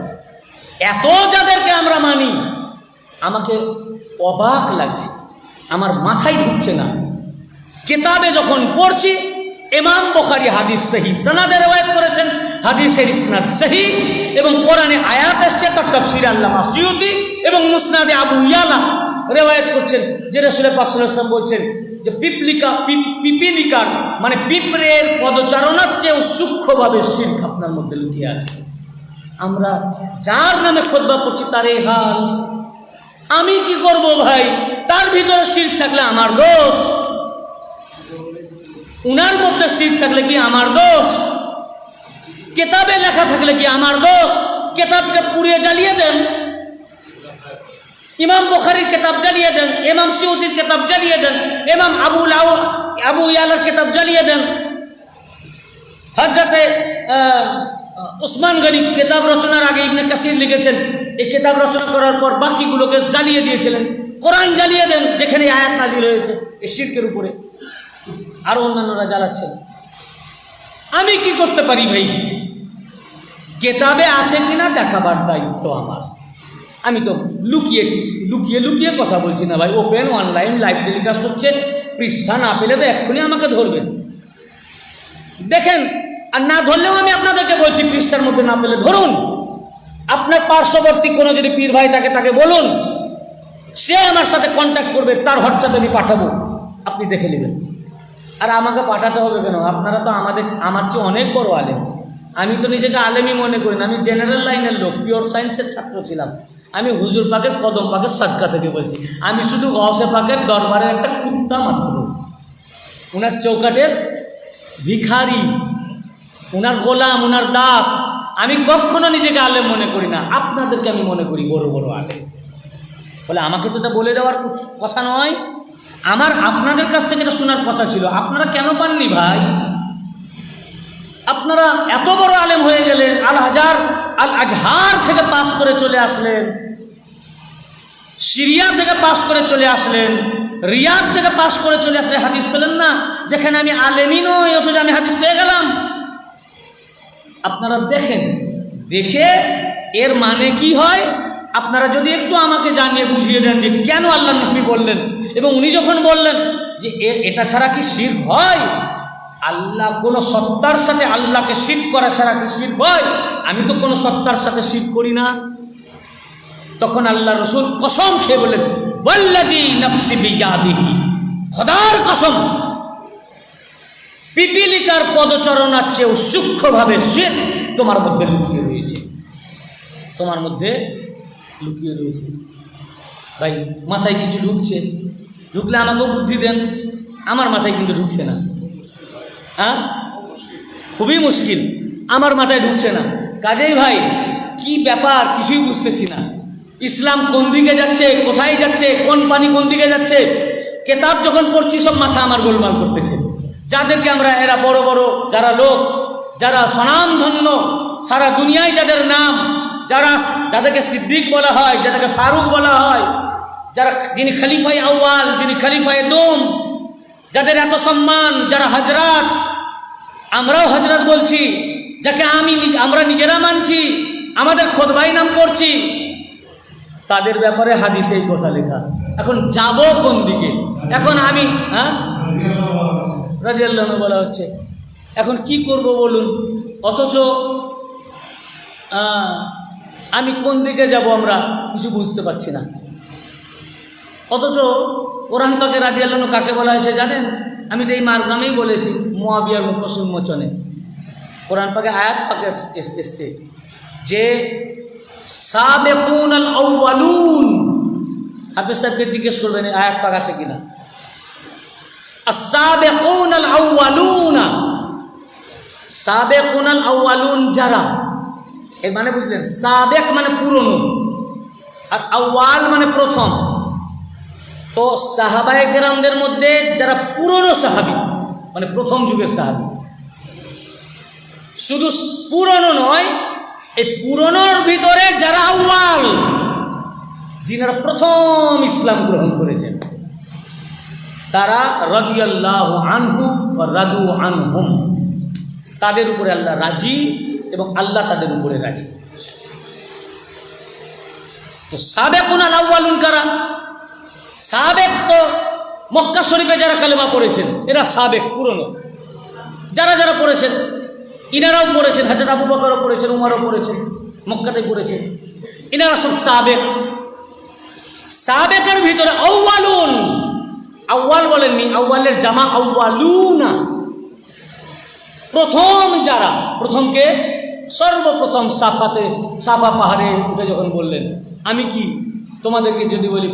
এত যাদেরকে আমরা মানি, আমাকে অবাক লাগছে, আমার মাথায় ঢুকছে না। কিতাবে যখন পড়ছি, ইমাম বুখারী হাদিস সহি সনদে রওয়ায়াত করেছেন, হাদিসের ইসনাদ সহি, এবং কোরআনে আয়াত এসেছে, তার তাফসীর আল্লামা সুয়ুতী এবং মুসনাদে আবু ইয়ালা রওয়ায়াত করছেন যে রাসূল পাক সাল্লাল্লাহু আলাইহি ওয়াসাল্লাম বলছেন যে পিপীলিকার মানে পিঁপড়ের পদচারণার চেয়েও সূক্ষ্মভাবে শিরক আপনার মধ্যে লুকিয়ে আছে। আমরা যার নামে খুতবা পড়ছি তার এই হাল। আমি কি করব ভাই? তার ভিতরে শিরক থাকলে আমার দোষ, উনার মধ্যে শিরক থাকলে কি আমার দোষ? কেতাবে লেখা থাকলে কি আমার দোষ? কেতাবকে পুড়িয়ে জ্বালিয়ে দেন, ইমাম বুখারীর কিতাব জ্বালিয়ে দেন, ইমাম সিউতির কিতাব জ্বালিয়ে দেন, ইমাম আবু ইয়ালার কিতাব জ্বালিয়ে দেন, হযরতে উসমান গনি কিতাব রচনার আগে ইবনে কাসির লিখেছেন, এই কিতাব রচনা করার পর বাকিগুলোকে জ্বালিয়ে দিয়েছিলেন। কোরআন জ্বালিয়ে দেন, যেখানে আয়াত নাজিল হয়েছে এই শিরকের উপরে, আরো অন্যান্যরা জ্বালাচ্ছেন। আমি কি করতে পারি ভাই? কেতাবে আছে কিনা দেখাবার দায়িত্ব আমার। আমি তো লুকিয়ে লুকিয়ে কথা বলছি না ভাই, ওপেন অনলাইন লাইভ টেলিকাস্ট হচ্ছে, পৃষ্ঠা না পেলে তো এক্ষুনি আমাকে ধরবেন, দেখেন। আর না ধরলেও আমি আপনাদেরকে বলছি, পৃষ্ঠার মধ্যে না পেলে ধরুন। আপনার পার্শ্ববর্তী কোনো যদি পীর ভাই থাকে তাকে বলুন, সে আমার সাথে কন্ট্যাক্ট করবে, তার হোয়াটসঅ্যাপে আমি পাঠাবো, আপনি দেখে নেবেন। আর আমাকে পাঠাতে হবে কেন? আপনারা তো আমার চেয়ে অনেক বড় আলেম। আমি তো নিজেকে আলেমই মনে করি না, আমি জেনারেল লাইনের লোক, পিওর সায়েন্সের ছাত্র ছিলাম। আমি হুজুর পাকের কদম পাকের সাদকা থেকে বলছি, আমি শুধু গৌসে পাকের দরবারের একটা কুত্তা মাত্র, উনার চৌকাটের ভিখারি, উনার গোলাম, উনার দাস। আমি কখনো নিজেকে আলেম মনে করি না, আপনাদেরকে আমি মনে করি বড় বড় আলেম। বলে আমাকে তো এটা বলে দেওয়ার কথা নয়, আমার আপনাদের কাছ থেকে এটা শোনার কথা ছিল। আপনারা কেন পাননি ভাই? আপনারা এত বড় আলেম হয়ে গেলেন, আল আজহার থেকে পাস করে চলে আসলেন, সিরিয়া থেকে পাস করে চলে আসলেন, রিয়াদ থেকে পাস করে চলে আসলে হাদিস পেলেন না? যেখানে আমি আলেমই নই, অথচ আমি হাদিস পেয়ে গেলাম। আপনারা দেখেন, দেখে এর মানে কি হয় আপনারা যদি একটু আমাকে জানিয়ে বুঝিয়ে দেন যে কেন আল্লাহ নবী বললেন, এবং উনি যখন বললেন যে এটা ছাড়া কি শিরক হয়, আল্লাহ কোনো সত্তার সাথে আল্লাহকে শিরক করা ছাড়া কি শিরক হয়? আমি তো কোনো সত্তার সাথে শিরক করি না। তখন আল্লাহ রসুল কসম খেয়ে বললেন, ওয়াল্লাযী নাফসি বিয়াদিহি, খোদার কসম, পিপিলিকার পদচারণার চেয়েও সূক্ষ্মভাবে শিরক তোমার মধ্যে লুকিয়ে রয়েছে, তোমার মধ্যে লুকিয়ে রয়েছে। ভাই মাথায় কিছু ঢুকছে, ঢুকলে আমাকেও বুদ্ধি দেন, আমার মাথায় কিন্তু ঢুকছে না। হ্যাঁ, খুবই মুশকিল, আমার মাথায় ঢুকছে না। কাজেই ভাই কি ব্যাপার কিছুই বুঝতেছি না। ইসলাম কোন দিকে যাচ্ছে, কোথায় যাচ্ছে, কোন পানি কোন দিকে যাচ্ছে? কেতাব যখন পড়ছি সব মাথা আমার গোলমাল করতেছে। যাদেরকে আমরা এরা বড় বড় যারা লোক, যারা স্বনামধন্য সারা দুনিয়ায়, যাদের নাম, যাদেরকে সিদ্দিক বলা হয়, যাদেরকে ফারুক বলা হয়, যিনি খলিফায়ে আউয়াল, যিনি খলিফায়ে দোম, যাদের এত সম্মান, যারা হযরত, আমরাও হযরত বলছি, যাকে আমরা নিজেরা মানছি, আমাদের খুতবায় নাম পড়ছি, তাদের ব্যাপারে হাদিসে এই কথা লেখা। এখন যাব কোন দিকে? এখন আমি রাদিয়াল্লাহু আনহু বলা হচ্ছে, এখন কি করব বলুন? অথচ আমি কোন দিকে যাব আমরা কিছু বুঝতে পারছি না। অথচ কোরআন পাকে রাদিয়াল্লাহু আনহু কাকে বলা হয়েছে জানেন? আমি তো এই মারনামেই বলেছি, মুআবিয়ার মুখোশ উন্মোচনে কোরআন পাকে আয়াত পাকে এসছে যে সাবিকুনাল আউয়ালুন। হাফেজ সাহেবকে জিজ্ঞেস করবেন আয়াত পাক আছে কিনা। as-সাবিকুনাল আউয়ালুনা, সাবিকুনাল আউয়ালুন যারা, এর মানে বুঝলেন? সাবেক মানে পুরনো, আর আউয়াল মানে প্রথম। তো সাহাবায়ে কেরামদের মধ্যে যারা পুরনো সাহাবী, মানে প্রথম যুগের সাহাবী, শুধু পুরনো নয়, এই পুরনোর ভিতরে যারা আউয়াল, যিনারা প্রথম ইসলাম গ্রহণ করেছেন, তারা রাদিয়াল্লাহু আনহু ওয়া রাদু আনহুম, তাদের উপরে আল্লাহ রাজি এবং আল্লাহ তাদের উপরে রাজি। তো সাবেকুনাল আউয়ালুন কারা? সাবেক তো মক্কা শরীফে যারা কালেমা পড়েছেন এরা সাবেক, পুরনো। যারা যারা পড়েছেন ইনারাও পড়েছেন, হযরত আবু বকরও পড়েছেন, উমরও পড়েছেন, মক্কাতে পড়েছেন, ইনারা সব সাবেক। সাবেকের ভিতরে আউয়ালুন, আউয়াল বলেননি, আউয়ালের জামা আউয়ালুনা, প্রথম যারা, প্রথমকে সর্বপ্রথম সাফা পাহাড়ে উঠে যখন বললেন, আমি কি তোমাদেরকে যদি বলি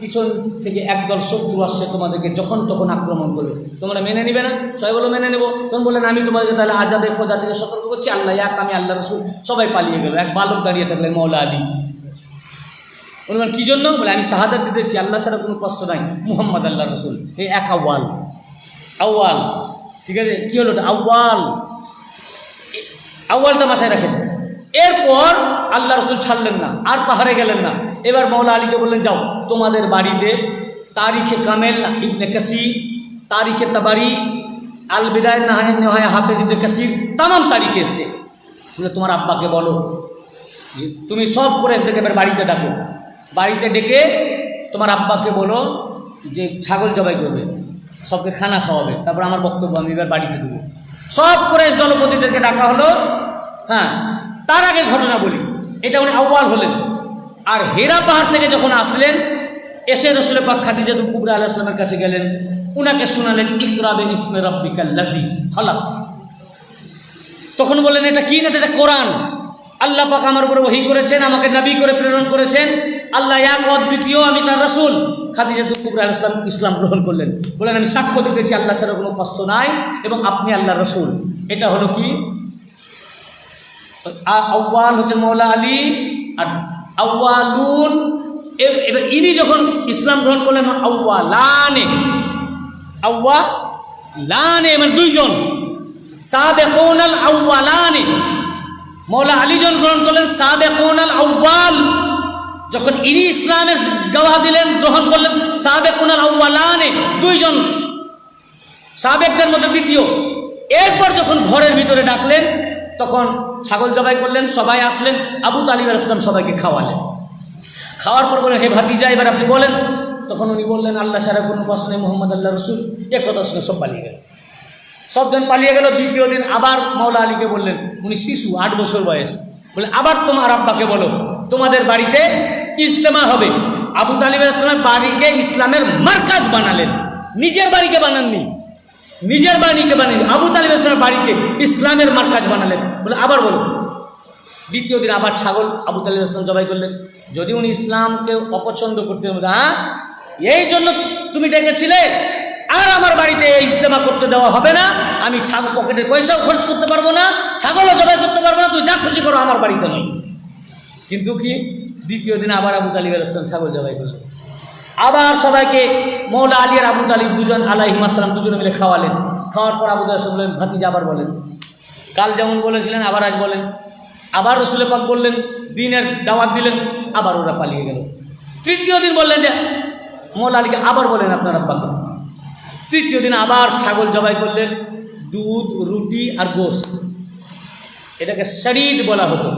পিছন থেকে একদল শত্রু আসছে তোমাদেরকে যখন তখন আক্রমণ করবে, তোমরা মেনে নিবে না? সবাই বলো মেনে নেবো। তখন বললেন আমি তোমাদেরকে তাহলে আজাবে খোদা থেকে সতর্ক করছি, আল্লাহ এক, আমি আল্লাহ রসুল। সবাই পালিয়ে গেল। এক বালক দাঁড়িয়ে থাকলেন মৌলা আলী। বলবেন কী জন্য? বলে আমি শাহাদাত দিতেছি আল্লাহ ছাড়া কোনো কষ্ট নাই, মুহাম্মদ আল্লাহ রসুল। এই এক আউয়াল, আউয়াল, ঠিক আছে? কী হলো এটা? আউয়াল, আউয়ালটা মাথায় রাখেন। এরপর আল্লাহ রসুল ছাড়লেন না, আর পাহাড়ে গেলেন না। এবার মৌলা আলীকে বললেন যাও তোমাদের বাড়িতে তারিখে কামেল ইবনে কাসির, তারিখে তাবারি, আল বিদায় নেহায়া হাফেজ ইবনে কাসির তামাম তারিখে এসছে। তোমার আব্বাকে বলো যে তুমি সব করে থেকে এবার বাড়িতে ডাকো, বাড়িতে ডেকে তোমার আব্বাকে বলো যে ছাগল জবাই করবে, সবকে খানা খাওয়াবে, তারপর আমার বক্তব্য আমি এবার বাড়িতে দেবো। সব করে দলপতিদেরকে ডাকা হলো। হ্যাঁ, তার আগে ঘটনা বলি, এটা উনি আউয়াল হলেন। আর হেরা পাহাড় থেকে যখন আসলেন, এসে রসুল পাক খাদিজাতুল কুবরা আলাইহিস সালামের কাছে গেলেন, উনাকে শোনালেন ইকরা বিসমি রাব্বিকাল লাযী খালাক। তখন বললেন এটা কি? না, এটা কোরআন। আল্লাহ পাক আমার উপরে ওহী করেছেন, আমাকে নবী করে প্রেরণ করেছেন, আল্লাহ এক অদ্বিতীয়, আমি তার রাসূল। খাদিজাতুল কুবরা আলাইহিস সালাম ইসলাম গ্রহণ করলেন। বললেন আমি সাক্ষ্য দিতেছি আল্লাহ ছাড়া কোনো উপাস্য নাই এবং আপনি আল্লাহর রাসূল। এটা হলো কি? আউয়াল হচ্ছে মৌলা আলী, আর আউয়ালুন এবার ইনি যখন ইসলাম গ্রহণ করলেন আউয়ালানে, আউয়ালানে মানে দুইজন, সাবেকুনাল আউয়ালানে। মৌলা আলী যখন গ্রহণ করলেন সাবেকুনাল আউয়াল, যখন ইনি ইসলামের গওয়াহ দিলেন, গ্রহণ করলেন সাবেকুনাল আউয়ালানে, দুইজন সাবেকদের মধ্যে দ্বিতীয়। এরপর যখন ঘরের ভিতরে ডাকলেন তখন ছাগল জবাই করলেন, সবাই আসলেন, আবু তালিব আলাইহিস সালাম সবাইকে খাওয়ালেন। খাওয়ার পর বলেন হে ভাতিজা এবার আপনি বলেন। তখন উনি বললেন আল্লাহ ছাড়া কোনো উপাস্য নেই, মুহাম্মদ আল্লাহ রসুল। এ কথা শুনে সব পালিয়ে গেল, সবজন পালিয়ে গেল। দ্বিতীয় দিন আবার মাওলা আলীকে বললেন, উনি শিশু 8 বছর বয়স, বলে আবার তোমার আব্বাকে বলো তোমাদের বাড়িতে ইজতেমা হবে। আবু তালিব আলাইহিস সালাম বাড়িকে ইসলামের মারকাজ বানালেন, নিজের বাড়িকে বানাননি, নিজের বাড়িকে বানালেন, আবু তালিব আলাইহিস সালাম বাড়িকে ইসলামের মারকাজ বানালেন। বলে আবার বলো। দ্বিতীয় দিন আবার ছাগল আবু তালিব আলাইহিস সালাম জবাই করলেন। যদি উনি ইসলামকে অপছন্দ করতে হবে, হ্যাঁ এই জন্য তুমি ডেকেছিলে, আর আমার বাড়িতে ইজতেমা করতে দেওয়া হবে না, আমি ছাগল পকেটের পয়সাও খরচ করতে পারবো না, ছাগলও জবাই করতে পারবো না, তুই যা খুশি করো, আমার বাড়িতে নয়। কিন্তু কি দ্বিতীয় দিন আবার আবু তালিব আলাইহিস সালাম ছাগল জবাই করলেন। আবার সবাইকে মৌলা আলী আর আবু তালিব দুজন আলাইহিস সালাম দুজনে মিলে খাওয়ালেন। খাওয়ার পর আবু তালিব বললেন ভাতিজা আবার বলেন, কাল যেমন বলেছিলেন আবার আজ বলেন। আবার রসুল পাক বললেন, দিনের দাওয়াত দিলেন, আবার ওরা পালিয়ে গেল। তৃতীয় দিন বললেন যে মৌলা আলীকে আবার বলেন আপনার আব্বাকে। তৃতীয় দিন আবার ছাগল জবাই করলেন, দুধ, রুটি আর গোশত, এটাকে শরীদ বলা হতো,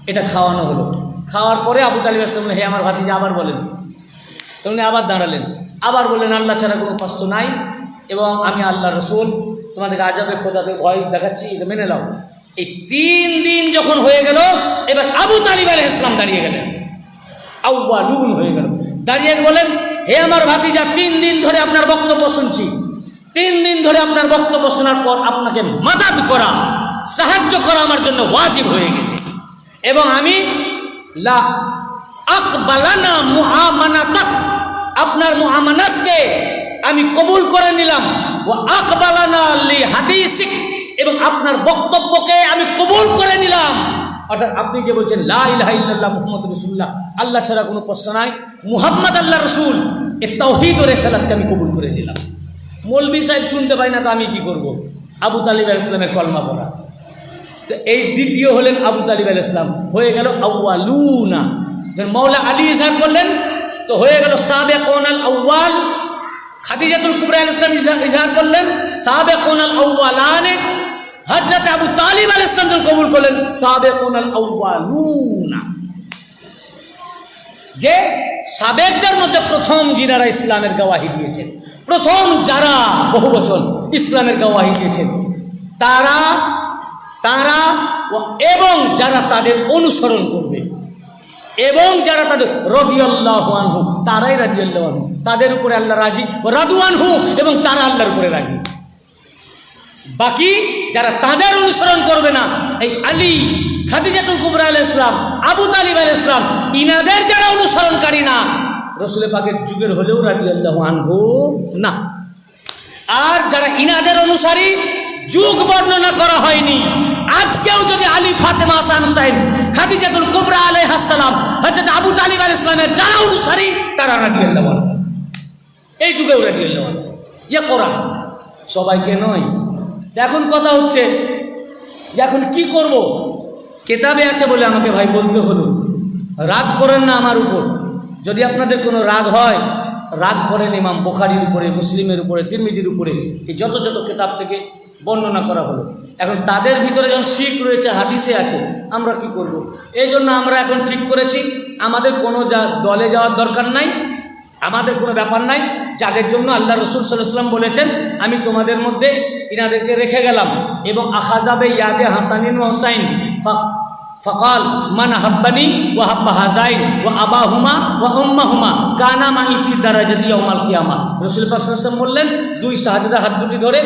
এটা খাওয়ানো হলো। খাওয়ার পরে আবু তালিব আলাইহিস সালাম হে আমার ভাতিজা আবার বলেন। তখন আবার দাঁড়ালেন, আবার বললেন আল্লাহ ছাড়া কোনো উপাস্য নাই এবং আমি আল্লাহ রসুল, তোমাদেরকে আজাবে খোদাতে ভয় দেখাচ্ছি, এটা মেনে নাও। এই 3 দিন যখন হয়ে গেল, এবার আবু তালিব আলাইহিস সালাম দাঁড়িয়ে গেলেন, আউয়ালুন হয়ে গেল। দাঁড়িয়ে বলেন হে আমার ভাতিজা 3 দিন ধরে আপনার বক্তব্য শুনছি, 3 দিন ধরে আপনার বক্তব্য শোনার পর আপনাকে মাদাদ করা, সাহায্য করা আমার জন্য ওয়াজিব হয়ে গেছে এবং আমি লা আকবালানা মুআমানাতাক, আপনার মুআমানাতকে আমি কবুল করে নিলাম, ওয়া আকবালানা লি হাদিসিক, এবং আপনার বক্তব্যকে আমি কবুল করে নিলাম। অর্থাৎ আপনি যে বলছেন লা ইলাহা ইল্লাল্লাহ মুহাম্মাদুর রাসূলুল্লাহ, আল্লাহ ছাড়া কোনো উপাস্য নাই, মুহাম্মদ আল্লাহ রসুল, এই তাওহীদ ও রিসালাতকে আমি কবুল করে নিলাম। মৌলভী সাহেব শুনতে পাই না তো আমি কি করব? আবু তালিব আলাইহিস সালামের কলমা পড়া। তো এই দ্বিতীয় হলেন আবু তালিব আলাইহিস সালাম, হয়ে গেল আউয়ালুনা। যখন মৌলা আলী ইজহার করলেন তো হয়ে গেল সাবেকুনাল আউয়াল। খাদিজাতুল কুবরা আলাইহিস সালাম ইজহার করলেন সাবেকুনাল আউয়ালানে। হযরত আবু তালিব আলাইহিস সালাম কবুল করলেন সাবেকুনাল আউয়ালুনা, যে সাবেকদের মধ্যে প্রথম যিনারা ইসলামের গওয়াহি দিয়েছেন, প্রথম যারা বহু বছর ইসলামের গওয়াহি দিয়েছেন তারা এবং যারা তাদের অনুসরণ করবে এবং যারা তাদের রাদিয়াল্লাহু আনহু, তারাই রাদিয়াল্লাহু আনহু, তাদের উপরে আল্লাহ রাজি, ও রাদু আনহু, এবং তারা আল্লাহর উপরে রাজি। বাকি যারা তাদের অনুসরণ করবে না, এই আলী, খাদিজাতুল কুবরা আলাইহিস সালাম, আবু তালিব আলাইহিস সালাম, ইনাদের যারা অনুসরণকারী না, রসুল পাকের যুগের হলেও রাদিয়াল্লাহু আনহু না। আর যারা ইনাদের অনুসারী, যুগ বর্ণনা করা হয়নি, আজকেও যদি আলী, ফাতেমা, হাসান, হুসাইন, খাদিজাতুল কুবরা আলাইহিস সালাম, হযরত আবু তালিব আলাইহিস সালামের যারা অনুসারী তারা রাদিয়াল্লাহু আনহু, এই যুগেও রাদিয়াল্লাহু আনহু। ইয়ে কোরআন সবাইকে নয়। এখন কথা হচ্ছে যে এখন কি করব? কেতাবে আছে বলে আমাকে ভাই বলতে হলো। রাগ করেন না আমার উপর। যদি আপনাদের কোনো রাগ হয়, রাগ করেন ইমাম বুখারীর উপরে, মুসলিমের উপরে, তিরমিজির উপরে, এই যত যত কিতাব থেকে বর্ণনা করা হলো। এখন তাদের ভিতরে যখন শিখ রয়েছে, হাদিসে আছে, আমরা কি করব? এই জন্য আমরা এখন ঠিক করেছি আমাদের কোনো দলে যাওয়ার দরকার নাই, আমাদের কোনো ব্যাপার নাই। যাদের জন্য আল্লাহ রসুল সাল্লাল্লাহু আলাইহি ওয়াসাল্লাম বলেছেন আমি তোমাদের মধ্যে ইনাদেরকে রেখে গেলাম, এবং আখাযাবে ইয়াদে হাসানিন ওয়া হুসাইন ফকাল মান হাব্বানি ওয়া হাব্বা হাযাইন ওয়া আবাহুমা ওয়া উম্মাহুমা কানা মাই ফি দারাজাতি ইয়াউমাল কিয়ামা। রাসূল পাক সাল্লাল্লাহু আলাইহি ওয়াসাল্লাম বললেন, দুই সাহাবীদের হাত দুটি ধরে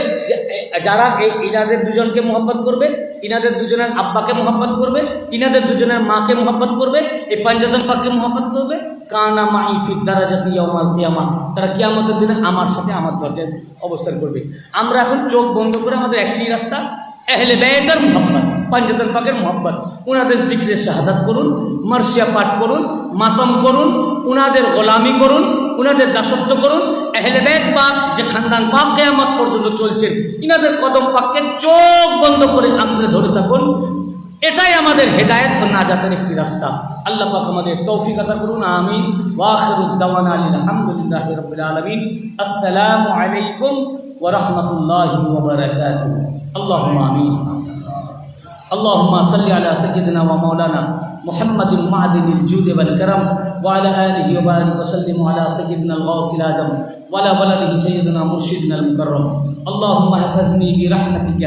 যারা ইনাদের দুজনকে মোহাব্বত করবে, ইনাদের দুজনের আব্বাকে মোহাব্বত করবে, ইনাদের দুজনের মাকে মোহাব্বত করবে, এই পাঁচজন পাককে মোহাব্বত করবে, কানা মাই ফি দারাজাতি ইয়াউমাল কিয়ামা, তারা কিয়ামতের দিনে আমার সাথে আমার দরজায় অবস্থান করবে। আমরা এখন চোখ বন্ধ করে আমাদের একই রাস্তা, আহলে বাইতের মোহাব্বত, পাঁচজন পাকের মোহাব্বত, উনাদের জিক্রে শাহাদাত করুন, মার্সিয়া পাঠ করুন, মাতম করুন, উনাদের গোলামি করুন, উনাদের দাসত্ব করুন। আহলে বাইত পাক যে খানদান পাক কিয়ামত পর্যন্ত চলছেন, ইনাদের কদম পাককে চোখ বন্ধ করে আঁকড়ে ধরে থাকুন। এটাই আমাদের হেদায়েত ও নাজাতের একটি রাস্তা। আল্লাহ পাক আমাদের তৌফিক আতা করুন। আমিন। ওয়া আখিরু দাওয়ানা আলহামদুলিল্লাহি রাব্বিল আলামিন। আসসালামু আলাইকুম ওয়া রাহমাতুল্লাহি ওয়া বারাকাতুহু। আল্লাহুম্মা আমিন। اللهم صل على سيدنا ومولانا محمد معدن الجود والكرم وعلى آله وبارك وسلم على سيدنا الغوث الأعظم وعلى ولده سيدنا مرشدنا المكرم. اللهم احفظني برحمتك،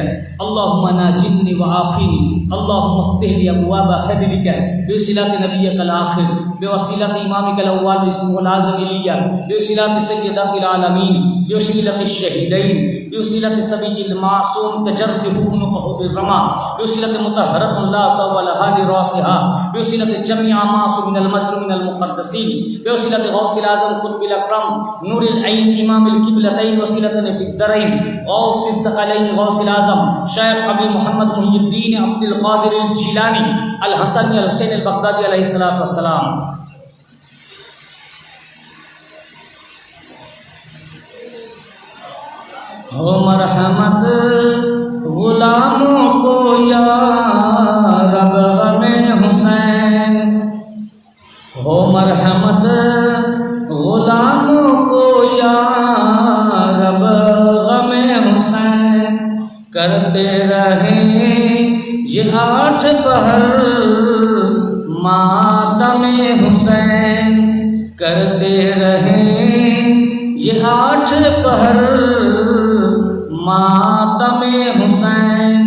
اللهم ناجني وعافني، اللهم افتح لي أبواب فضلك بوسيلة نبيك الآخر، بوسيلة إمامك الأول والأعظم إليا، بوسيلة سيدات العالمين، بوسيلة الشهيدين، بوسيلة سبي المعصوم تجرده عنقه بالرمى، بوسيلة مطهرة لا صوب لها لراسها، بوسيلة جميع معصومين المظلومين المقدسين، بوسيلة غوث الأعظم قطب الأكرم نور العين إمام القبلتين، وسيلة في الدارين غوث الثقلين غوث الأعظم شيخ أبي محمد محي الدين عبد القادر الجيلاني الحسني الحسين البغدادي عليه الصلاة والسلام. हो मरहमत गुलामों को या रब गमे हुसैन, हो मरहमत गुलामों को या रब गमे हुसैन, करते रहे ये आठ पहर मातमे हुसैन, करते रहे ये आठ पहर मातमे हुसैन।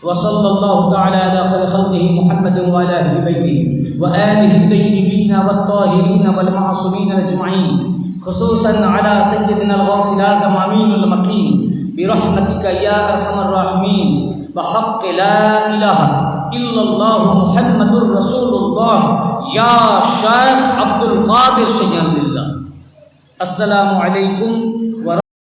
वसल्लल्लाहु तआला अला खैरि खल्क़िहि मुहम्मद व अला अहलि बैतिहि व आलिहि अत-तय्यिबीन वत-ताहिरीन वल मासूमीन अजमईन, खुसूसन अला सय्यिदिना अल-गौसिल आज़म अमीनुल मकीन बिरहमतिका या अरहमर राहिमीन बहक़्क़ ला इलाहा इल्लल्लाहु मुहम्मदुर रसूलुल्लाह या शेख अब्दुल कादिर शय्यानुल्लाह। अस्सलामु अलैकुम